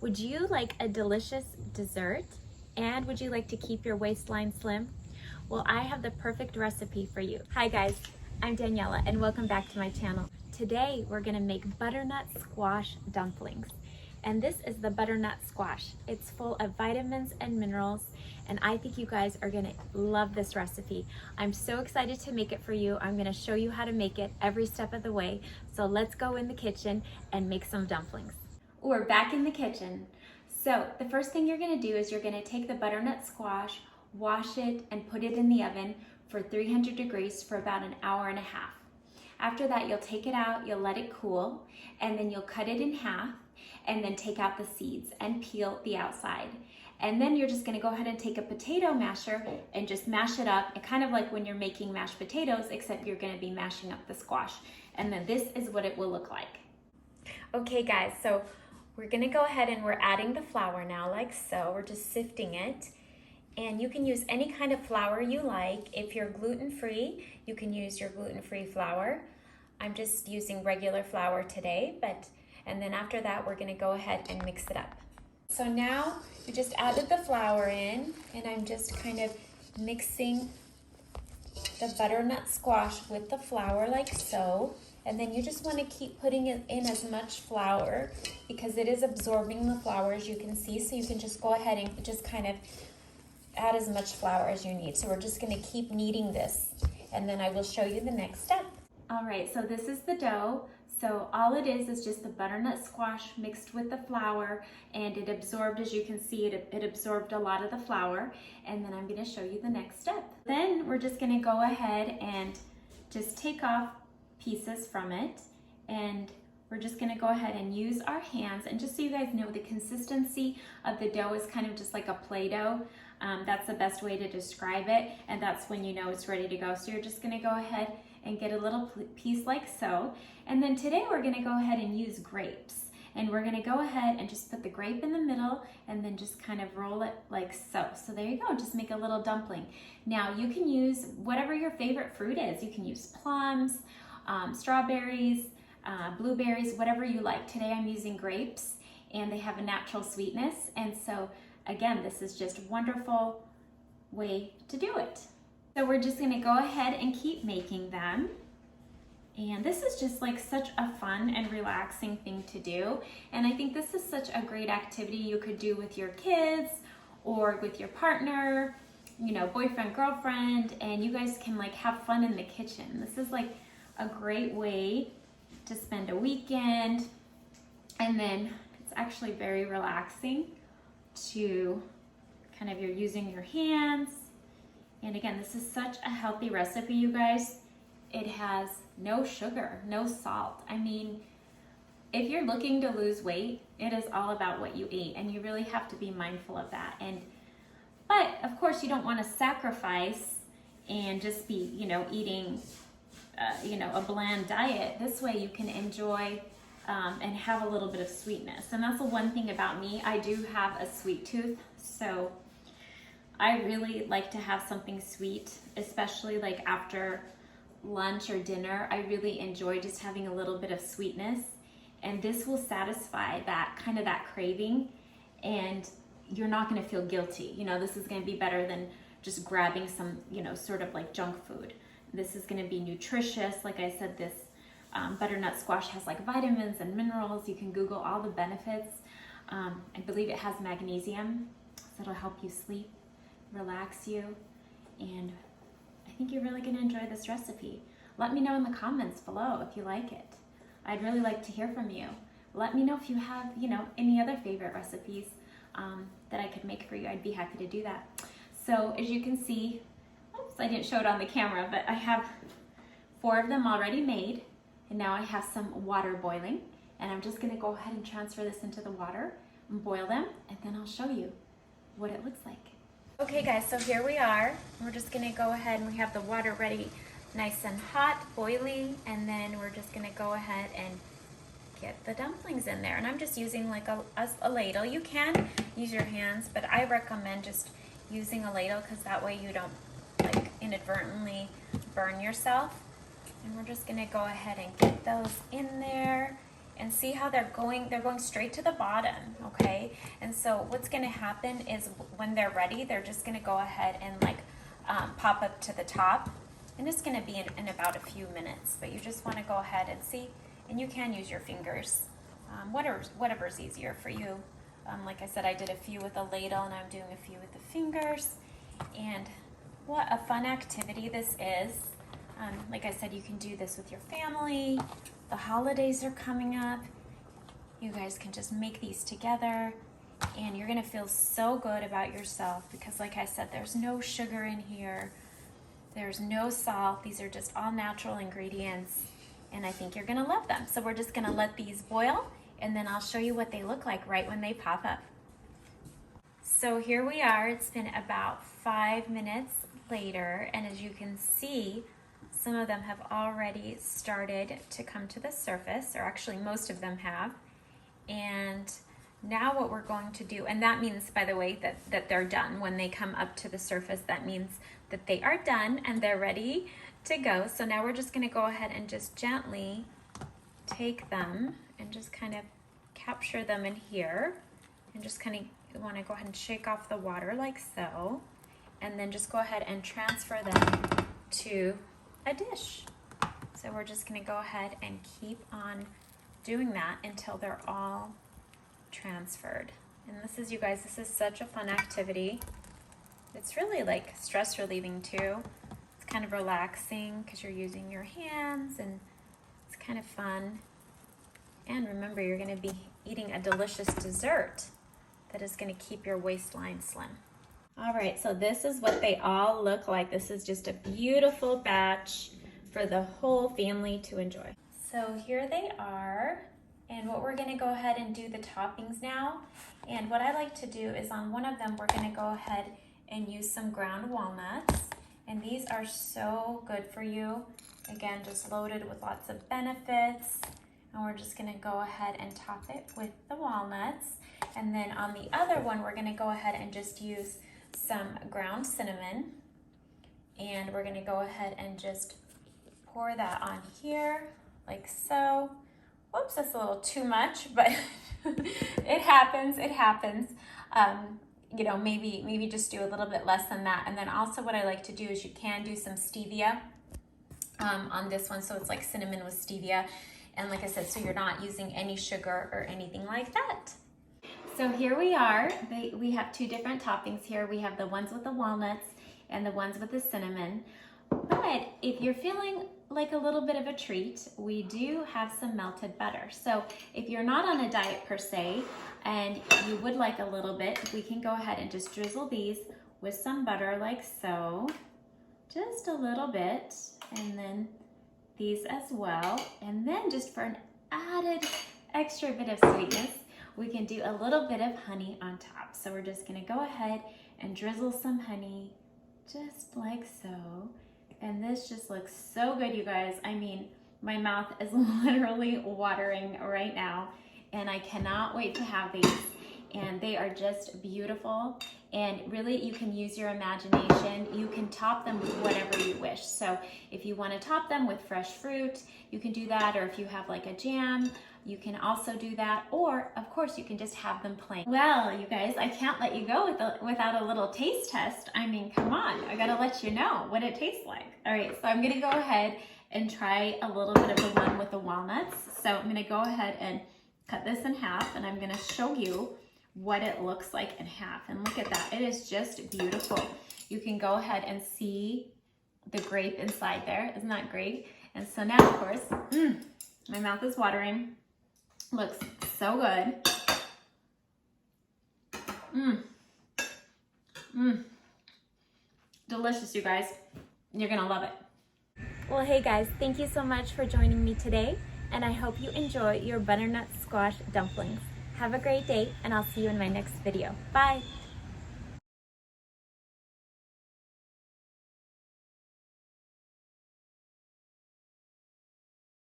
Would you like a delicious dessert? And would you like to keep your waistline slim? Well, I have the perfect recipe for you. Hi guys, I'm Daniela and welcome back to my channel. Today we're gonna make butternut squash dumplings. And this is the butternut squash. It's full of vitamins and minerals, and I think you guys are gonna love this recipe. I'm so excited to make it for you. I'm gonna show you how to make it every step of the way. So let's go in the kitchen and make some dumplings. We're back in the kitchen. So the first thing you're gonna do is you're gonna take the butternut squash, wash it, and put it in the oven for 300 degrees for about an hour and a half. After that, you'll take it out, you'll let it cool, and then you'll cut it in half, and then take out the seeds and peel the outside. And then you're just gonna go ahead and take a potato masher and just mash it up, and kind of like when you're making mashed potatoes, except you're gonna be mashing up the squash. And then this is what it will look like. Okay guys, so we're gonna go ahead and we're adding the flour now, like so. We're just sifting it. And you can use any kind of flour you like. If you're gluten-free, you can use your gluten-free flour. I'm just using regular flour today, and then after that, we're gonna go ahead and mix it up. So now we just added the flour in, and I'm just kind of mixing the butternut squash with the flour like so. And then you just want to keep putting it in as much flour because it is absorbing the flour, as you can see. So you can just go ahead and just kind of add as much flour as you need. So we're just going to keep kneading this, and then I will show you the next step. All right, so this is the dough. So all it is just the butternut squash mixed with the flour, and it absorbed, as you can see, it absorbed a lot of the flour. And then I'm going to show you the next step. Then we're just going to go ahead and just take off pieces from it, and we're just going to go ahead and use our hands. And just so you guys know, the consistency of the dough is kind of just like a Play-Doh. That's the best way to describe it, and that's when you know it's ready to go. So you're just going to go ahead and get a little piece like so. And then today we're going to go ahead and use grapes, and we're going to go ahead and just put the grape in the middle and then just kind of roll it like so. So there you go, just make a little dumpling. Now you can use whatever your favorite fruit is. You can use plums, strawberries, blueberries, whatever you like. Today I'm using grapes, and they have a natural sweetness, and so again, this is just a wonderful way to do it. So we're just gonna go ahead and keep making them. And this is just like such a fun and relaxing thing to do. And I think this is such a great activity you could do with your kids or with your partner, you know, boyfriend, girlfriend, and you guys can like have fun in the kitchen. This is like a great way to spend a weekend. And then it's actually very relaxing to kind of, you're using your hands. And again, this is such a healthy recipe, you guys. It has no sugar, no salt. I mean, if you're looking to lose weight, it is all about what you eat, and you really have to be mindful of that. But of course, you don't want to sacrifice and just be, you know, eating, a bland diet. This way you can enjoy and have a little bit of sweetness. And that's the one thing about me. I do have a sweet tooth, so I really like to have something sweet, especially like after lunch or dinner. I really enjoy just having a little bit of sweetness, and this will satisfy that kind of that craving, and you're not going to feel guilty. You know, this is going to be better than just grabbing some, you know, sort of like junk food. This is going to be nutritious. Like I said, this butternut squash has like vitamins and minerals. You can Google all the benefits. I believe it has magnesium, so it'll help you sleep, relax you, and I think you're really going to enjoy this recipe. Let me know in the comments below if you like it. I'd really like to hear from you. Let me know if you have, you know, any other favorite recipes that I could make for you. I'd be happy to do that. So as you can see, oops, I didn't show it on the camera, but I have 4 of them already made, and now I have some water boiling, and I'm just going to go ahead and transfer this into the water and boil them, and then I'll show you what it looks like. Okay guys, so here we are. We're just gonna go ahead, and we have the water ready nice and hot, boiling, and then we're just gonna go ahead and get the dumplings in there. And I'm just using like a ladle. You can use your hands, but I recommend just using a ladle because that way you don't like inadvertently burn yourself. And we're just gonna go ahead and get those in there. and see how they're going straight to the bottom, okay? And so what's gonna happen is when they're ready, they're just gonna go ahead and like pop up to the top. And it's gonna be in about a few minutes, but you just wanna go ahead and see, and you can use your fingers, whatever's easier for you. Like I said, I did a few with a ladle and I'm doing a few with the fingers. And what a fun activity this is. Like I said, you can do this with your family. The holidays are coming up. You guys can just make these together and you're gonna feel so good about yourself because like I said, there's no sugar in here. There's no salt. These are just all natural ingredients and I think you're gonna love them. So we're just gonna let these boil and then I'll show you what they look like right when they pop up. So here we are. It's been about 5 minutes later and as you can see, some of them have already started to come to the surface, or actually most of them have. And now what we're going to do, and that means, by the way, that they're done. When they come up to the surface, that means that they are done and they're ready to go. So now we're just gonna go ahead and just gently take them and just kind of capture them in here. And just kind of wanna go ahead and shake off the water like so. And then just go ahead and transfer them to a dish. So we're just gonna go ahead and keep on doing that until they're all transferred. And this is, you guys, this is such a fun activity. It's really like stress relieving too. It's kind of relaxing because you're using your hands and it's kind of fun. And remember, you're gonna be eating a delicious dessert that is gonna keep your waistline slim. All right, so this is what they all look like. This is just a beautiful batch for the whole family to enjoy. So here they are, and what we're gonna go ahead and do the toppings now. And what I like to do is on one of them, we're gonna go ahead and use some ground walnuts. And these are so good for you. Again, just loaded with lots of benefits. And we're just gonna go ahead and top it with the walnuts. And then on the other one, we're gonna go ahead and just use some ground cinnamon, and we're gonna go ahead and just pour that on here like so. Whoops, that's a little too much, but it happens. You know, maybe just do a little bit less than that. And then also what I like to do is you can do some stevia on this one, so it's like cinnamon with stevia. And like I said, so you're not using any sugar or anything like that. So here we are. We have two different toppings here. We have the ones with the walnuts and the ones with the cinnamon. But if you're feeling like a little bit of a treat, we do have some melted butter. So if you're not on a diet per se, and you would like a little bit, we can go ahead and just drizzle these with some butter like so. Just a little bit, and then these as well. And then just for an added extra bit of sweetness, we can do a little bit of honey on top. So we're just gonna go ahead and drizzle some honey just like so. And this just looks so good, you guys. I mean, my mouth is literally watering right now and I cannot wait to have these. And they are just beautiful. And really, you can use your imagination. You can top them with whatever you wish. So if you want to top them with fresh fruit, you can do that. Or if you have like a jam, you can also do that. Or of course, you can just have them plain. Well, you guys, I can't let you go without a little taste test. I mean, come on, I gotta let you know what it tastes like. All right, so I'm gonna go ahead and try a little bit of the one with the walnuts. So I'm gonna go ahead and cut this in half, and I'm gonna show you what it looks like in half. And look at that, it is just beautiful. You can go ahead and see the grape inside there. Isn't that great? And so now, of course, my mouth is watering. Looks so good. Delicious, you guys. You're gonna love it. Well, hey guys, thank you so much for joining me today, and I hope you enjoy your butternut squash dumplings. Have a great day, and I'll see you in my next video. Bye.